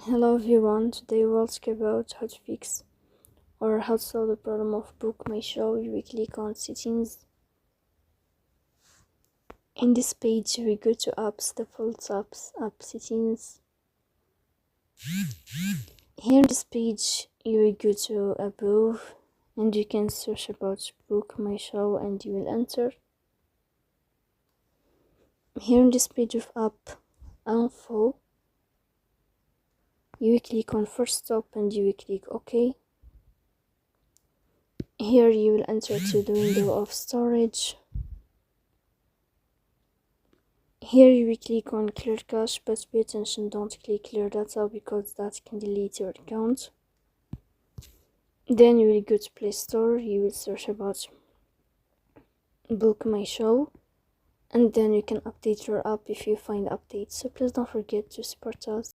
Hello everyone, today we'll talk about how to fix or how to solve the problem of BookMyShow. You will click on settings. In this page we go to apps, default apps, app settings. Here in this page you will go to above and you can search about BookMyShow and you will enter. Here in this page of app info, you will click on first stop and you will click OK. Here you will enter to the window of storage. Here you will click on clear cache, but pay attention, don't click clear data because that can delete your account. Then you will go to Play Store, you will search about BookMyShow, and then you can update your app if you find updates. So please don't forget to support us.